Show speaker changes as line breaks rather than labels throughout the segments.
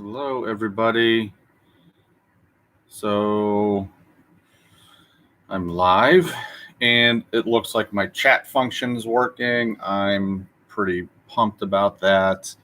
Hello, everybody. So I'm live, and it looks like my chat function is working. I'm pretty pumped about that,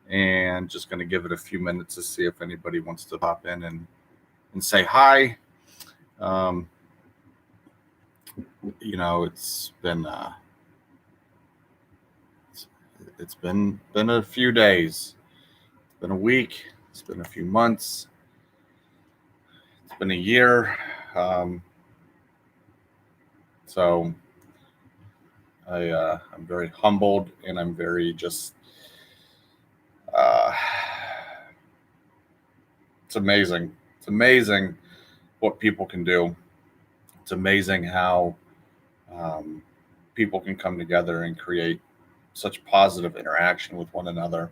and just going to give it a few minutes to see if anybody wants to pop in and say hi. Um, it's been it's been a few days. It's been a week. It's been a few months. It's been a year. Um, so I'm very humbled, and I'm very just. Uh, it's amazing. It's amazing what people can do. It's amazing how um, people can come together and create such positive interaction with one another.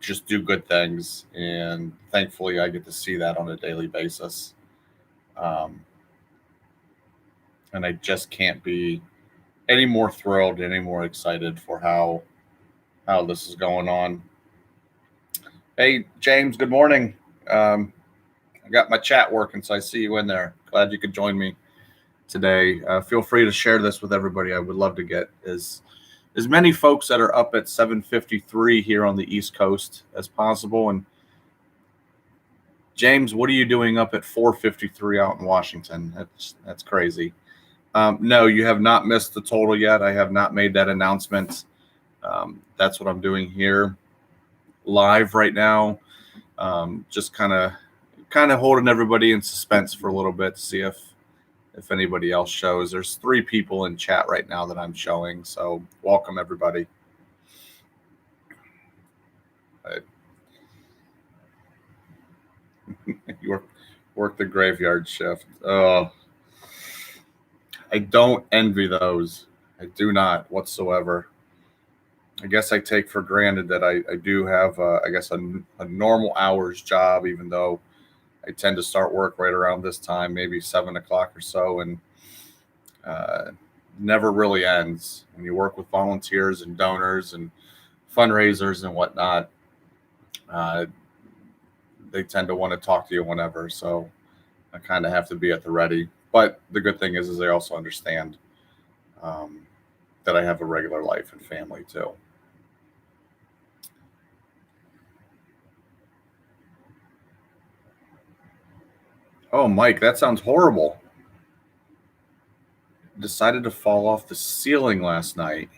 Just do good things, and thankfully, I get to see that on a daily basis. Um, and I just can't be any more thrilled, any more excited for how this is going on. Hey, James. Good morning. Um, I got my chat working, so I see you in there. Glad you could join me today. Feel free to share this with everybody. I would love to get as many folks that are up at 7:53 here on the East Coast as possible. And James, what are you doing up at 4:53 out in Washington? That's crazy. No, you have not missed the total yet. I have not made that announcement. That's what I'm doing here live right now. Just kind of holding everybody in suspense for a little bit to see if anybody else shows. There's 3 people in chat right now that I'm showing, so welcome everybody. You work the graveyard shift. Oh, I don't envy those. I do not whatsoever. I guess I take for granted that I do have, a normal hours job, even though I tend to start work right around this time, maybe 7 o'clock or so, and uh, never really ends. When you work with volunteers and donors and fundraisers and whatnot, uh, they tend to want to talk to you whenever. So I kind of have to be at the ready. But the good thing is they also understand um, that I have a regular life and family too. Oh, Mike, that sounds horrible. Decided to fall off the ceiling last night.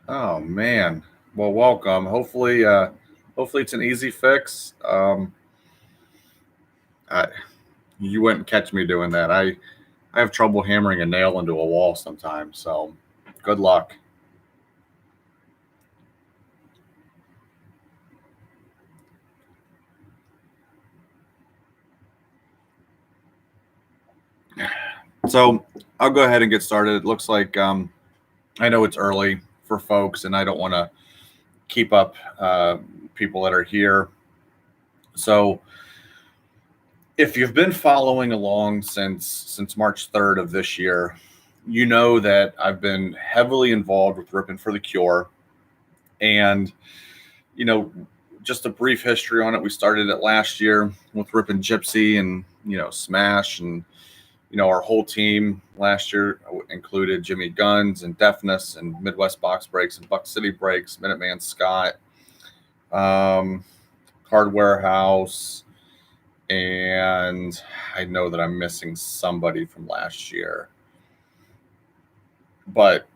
Oh man. Well, welcome. Hopefully it's an easy fix. I, you wouldn't catch me doing that. I have trouble hammering a nail into a wall sometimes. So, good luck. So, I'll go ahead and get started. It looks like I know it's early for folks, and I don't want to keep up people that are here. So, if you've been following along since March 3rd of this year, you know that I've been heavily involved with Ripping for the Cure, and you know, just a brief history on it. We started it last year with Ripping Gypsy and Smash, and our whole team last year included Jimmy Guns and Deafness and Midwest Box Breaks and Buck City Breaks, Minuteman Scott, um, Card Warehouse, and I know that I'm missing somebody from last year, but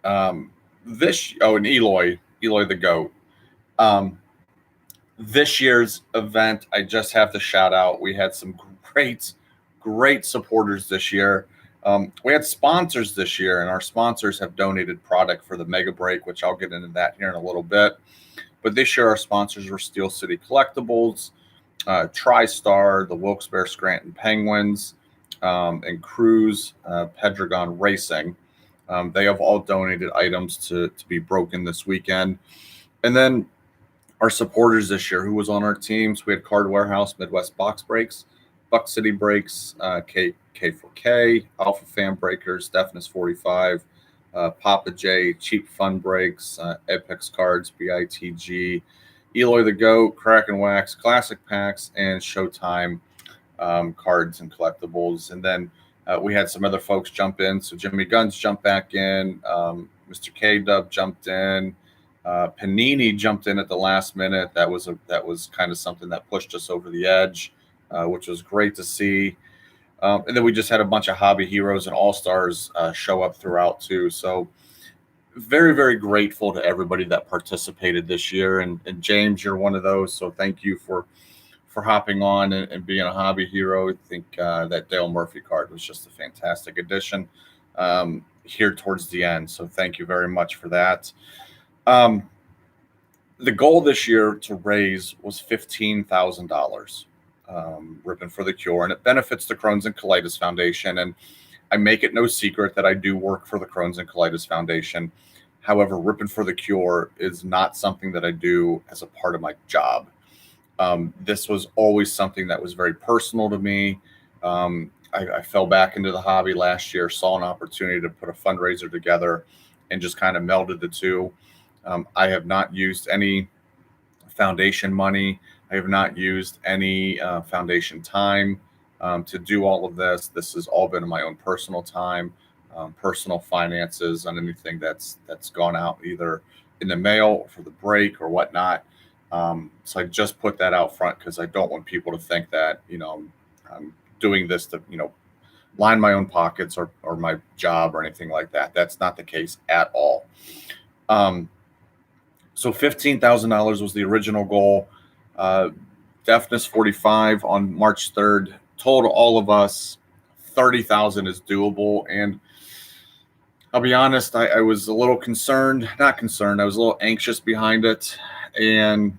and Eloy the Goat. Um, this year's event, I just have to shout out. We had some great supporters this year. We had sponsors this year, and our sponsors have donated product for the Mega Break, which I'll get into that here in a little bit. But this year, our sponsors were Steel City Collectibles, TriStar, the Wilkes-Barre Scranton Penguins, and Cruise Pedregon Racing. They have all donated items to be broken this weekend. And then our supporters this year, who was on our teams, we had Card Warehouse, Midwest Box Breaks, Buck City Breaks, K4K, Alpha Fan Breakers, Deafness 45, Papa J, Cheap Fun Breaks, Apex Cards, BITG, Eloy the Goat, Crack and Wax, Classic Packs, and Showtime cards and collectibles. And then we had some other folks jump in. So Jimmy Guns jumped back in. Mr. K Dub jumped in. Panini jumped in at the last minute. That was kind of something that pushed us over the edge, which was great to see. And then we just had a bunch of hobby heroes and all-stars show up throughout too. So very, very grateful to everybody that participated this year. And James, you're one of those. So thank you for hopping on and being a hobby hero. I think that Dale Murphy card was just a fantastic addition here towards the end. So thank you very much for that. The goal this year to raise was $15,000. Ripping for the Cure, and it benefits the Crohn's and Colitis Foundation. And I make it no secret that I do work for the Crohn's and Colitis Foundation. However, Ripping for the Cure is not something that I do as a part of my job. This was always something that was very personal to me. I fell back into the hobby last year, saw an opportunity to put a fundraiser together, and just kind of melded the two. I have not used any foundation money. I have not used any foundation time to do all of this. This has all been in my own personal time, personal finances on anything that's gone out either in the mail or for the break or whatnot. So I just put that out front because I don't want people to think that, I'm doing this to, line my own pockets or my job or anything like that. That's not the case at all. So $15,000 was the original goal. Deafness 45 on March 3rd. Told all of us 30,000 is doable. And I'll be honest, I was a little not concerned. I was a little anxious behind it and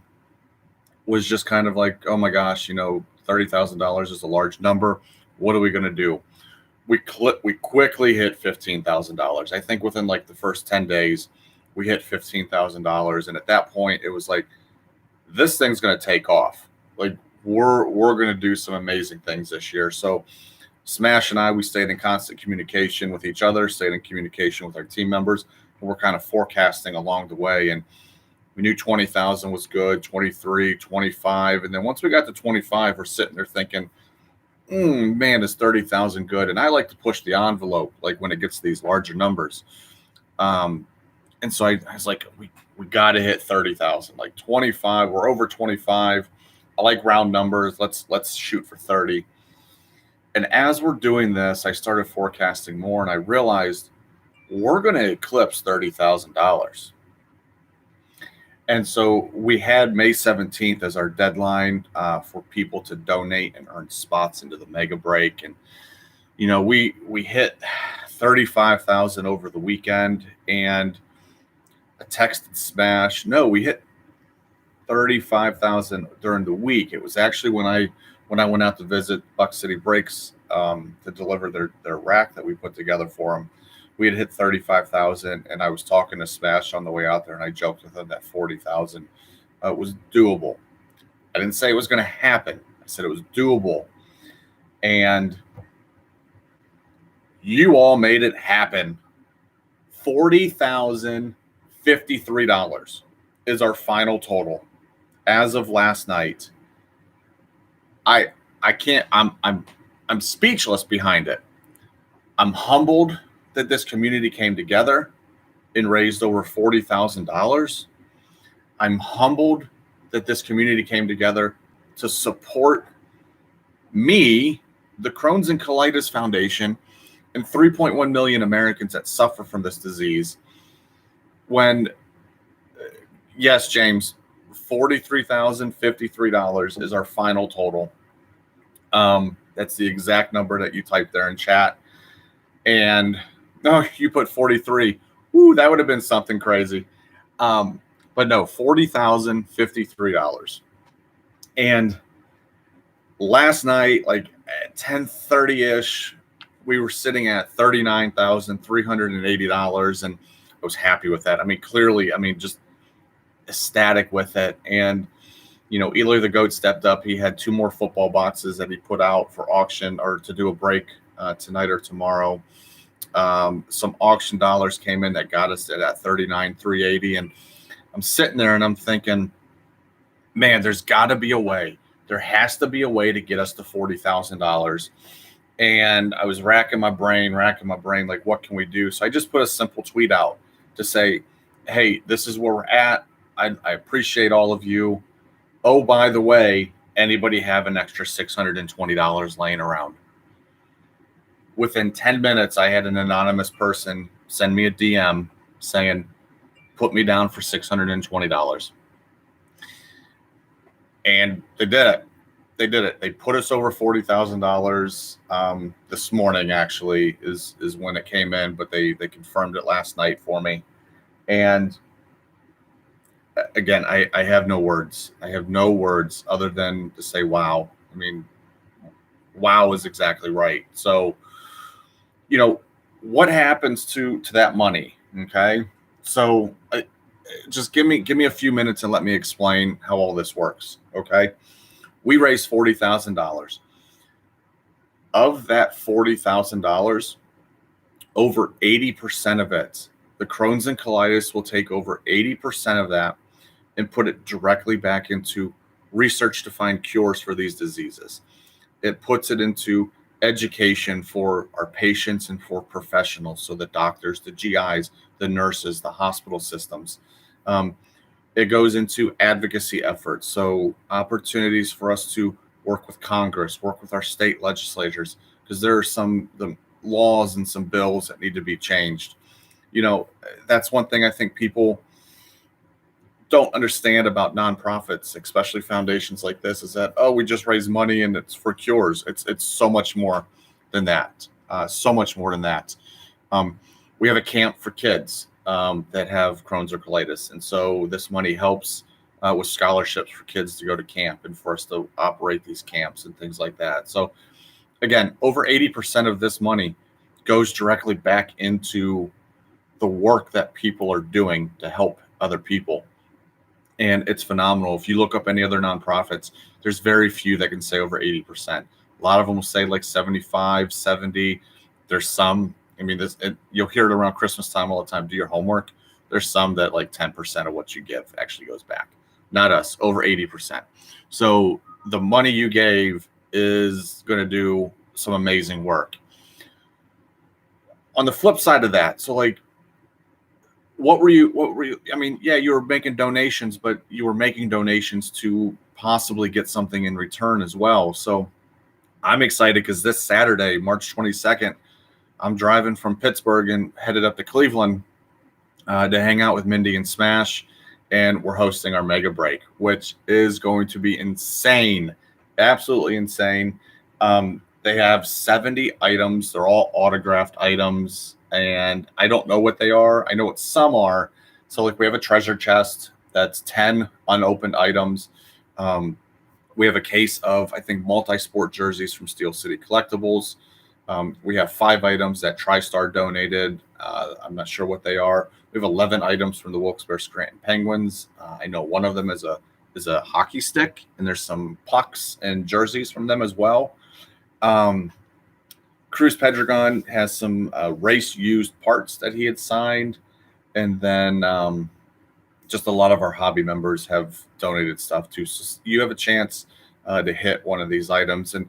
was just kind of like, oh my gosh, $30,000 is a large number. What are we going to do? We quickly hit $15,000. I think within like the first 10 days, we hit $15,000. And at that point, it was like, this thing's going to take off. Like we're going to do some amazing things this year. So Smash and I, we stayed in constant communication with each other, stayed in communication with our team members, and we're kind of forecasting along the way. And we knew 20,000 was good, 23, 25. And then once we got to 25, we're sitting there thinking, man, is 30,000 good? And I like to push the envelope, like when it gets to these larger numbers. And so I was like, we got to hit 30,000, like 25. We're over 25. I like round numbers. Let's shoot for 30. And as we're doing this, I started forecasting more, and I realized we're going to eclipse $30,000. And so we had May 17th as our deadline for people to donate and earn spots into the mega break. And, we hit 35,000 over the weekend, and I texted Smash. No, we hit 35,000 during the week. It was actually when I went out to visit Buck City Breaks to deliver their rack that we put together for them. We had hit 35,000, and I was talking to Smash on the way out there, and I joked with him that 40,000 was doable. I didn't say it was going to happen. I said it was doable, and you all made it happen. $40,053 is our final total as of last night. I can't. I'm speechless behind it. I'm humbled that this community came together and raised over $40,000. I'm humbled that this community came together to support me, the Crohn's and Colitis Foundation, and 3.1 million Americans that suffer from this disease. When, yes, James, $43,053 is our final total. That's the exact number that you typed there in chat. And no, you put 43. Ooh, that would have been something crazy. But no, $40,053. And last night, like at 10:30-ish, we were sitting at $39,380, and I was happy with that. I mean, clearly, just ecstatic with it. And, Eloy the Goat stepped up. He had 2 more football boxes that he put out for auction or to do a break tonight or tomorrow. Some auction dollars came in that got us at that 39,380, and I'm sitting there and I'm thinking, man, there's got to be a way. There has to be a way to get us to $40,000. And I was racking my brain, like, what can we do? So I just put a simple tweet out to say, hey, this is where we're at. I appreciate all of you. Oh, by the way, anybody have an extra $620 laying around? Within 10 minutes, I had an anonymous person send me a DM saying, put me down for $620. And they did it. They put us over $40,000 this morning. Actually, is when it came in, but they confirmed it last night for me. And again, I have no words. I have no words other than to say, wow. I mean, wow is exactly right. So, what happens to that money? Okay, so just give me a few minutes and let me explain how all this works. Okay. We raised $40,000. Of that $40,000, over 80% of it, the Crohn's and colitis will take over 80% of that and put it directly back into research to find cures for these diseases. It puts it into education for our patients and for professionals, so the doctors, the GIs, the nurses, the hospital systems. It goes into advocacy efforts, so opportunities for us to work with Congress, work with our state legislators, because there are some the laws and some bills that need to be changed. That's one thing I think people don't understand about nonprofits, especially foundations like this, is that, we just raise money and it's for cures. It's so much more than that. So much more than that. We have a camp for kids that have Crohn's or colitis. And so this money helps with scholarships for kids to go to camp and for us to operate these camps and things like that. So again, over 80% of this money goes directly back into the work that people are doing to help other people. And it's phenomenal. If you look up any other nonprofits, there's very few that can say over 80%. A lot of them will say like 75, 70. There's some, you'll hear it around Christmas time all the time. Do your homework. There's some that like 10% of what you give actually goes back. Not us, over 80%. So the money you gave is going to do some amazing work. On the flip side of that, so like, what were you, you were making donations, but you were making donations to possibly get something in return as well. So I'm excited because this Saturday, March 22nd, I'm driving from Pittsburgh and headed up to Cleveland to hang out with Mindy and Smash. And we're hosting our mega break, which is going to be insane. Absolutely insane. They have 70 items. They're all autographed items. And I don't know what they are. I know what some are. So like we have a treasure chest that's 10 unopened items. We have a case of, I think, multi-sport jerseys from Steel City Collectibles. We have 5 items that TriStar donated. I'm not sure what they are. We have 11 items from the Wilkes-Barre Scranton Penguins. I know one of them is a hockey stick, and there's some pucks and jerseys from them as well. Cruz Pedregon has some race used parts that he had signed. And then just a lot of our hobby members have donated stuff too. So you have a chance to hit one of these items, and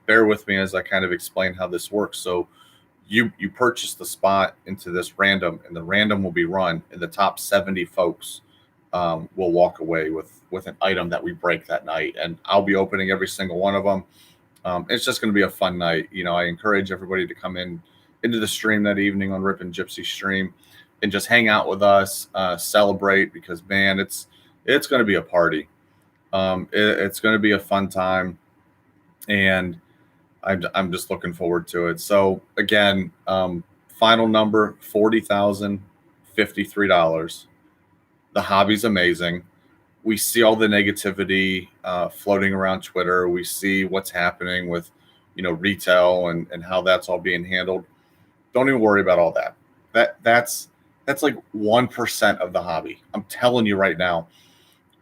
bear with me as I kind of explain how this works. So you purchase the spot into this random, and the random will be run, and the top 70 folks will walk away with an item that we break that night. And I'll be opening every single one of them. It's just going to be a fun night. I encourage everybody to come into the stream that evening on Rip and Gypsy stream and just hang out with us, celebrate, because man, it's going to be a party. It's going to be a fun time, and I'm just looking forward to it. So again, final number, $40,053. The hobby's amazing. We see all the negativity floating around Twitter. We see what's happening with, retail and how that's all being handled. Don't even worry about all that. That's like 1% of the hobby. I'm telling you right now,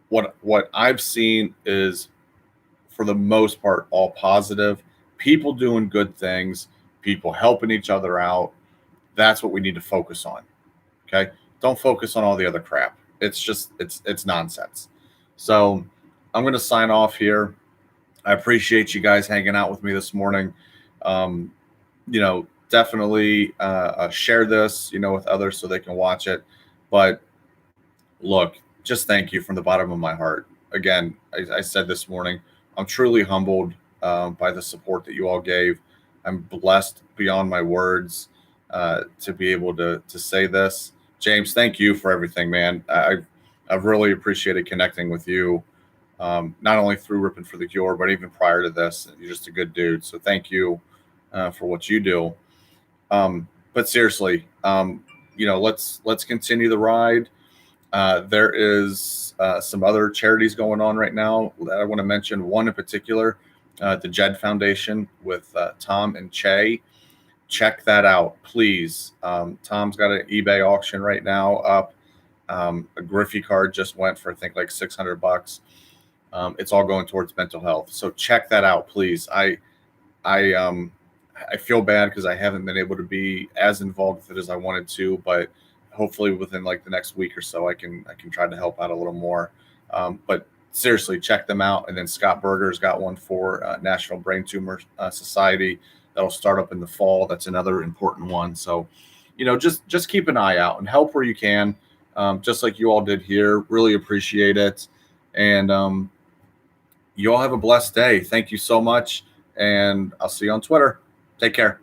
what I've seen is, for the most part, all positive. People doing good things, people helping each other out. That's what we need to focus on. Okay. Don't focus on all the other crap. It's nonsense. So I'm going to sign off here. I appreciate you guys hanging out with me this morning. Definitely share this, with others so they can watch it. But look, just thank you from the bottom of my heart. Again, I said this morning, I'm truly humbled by the support that you all gave. I'm blessed beyond my words to be able to say this. James, thank you for everything, man. I've really appreciated connecting with you, not only through Ripping for the Cure, but even prior to this. You're just a good dude. So thank you for what you do. But seriously, let's continue the ride. There is some other charities going on right now that I want to mention. One in particular, the Jed Foundation with Tom and Che. Check that out, please. Tom's got an eBay auction right now up. A Griffey card just went for I think like $600. It's all going towards mental health. So check that out, please. I feel bad because I haven't been able to be as involved with it as I wanted to, but hopefully within like the next week or so, I can try to help out a little more. But seriously, check them out. And then Scott Berger's got one for National Brain Tumor Society that'll start up in the fall. That's another important one. So, just keep an eye out and help where you can, just like you all did here. Really appreciate it. And you all have a blessed day. Thank you so much. And I'll see you on Twitter. Take care.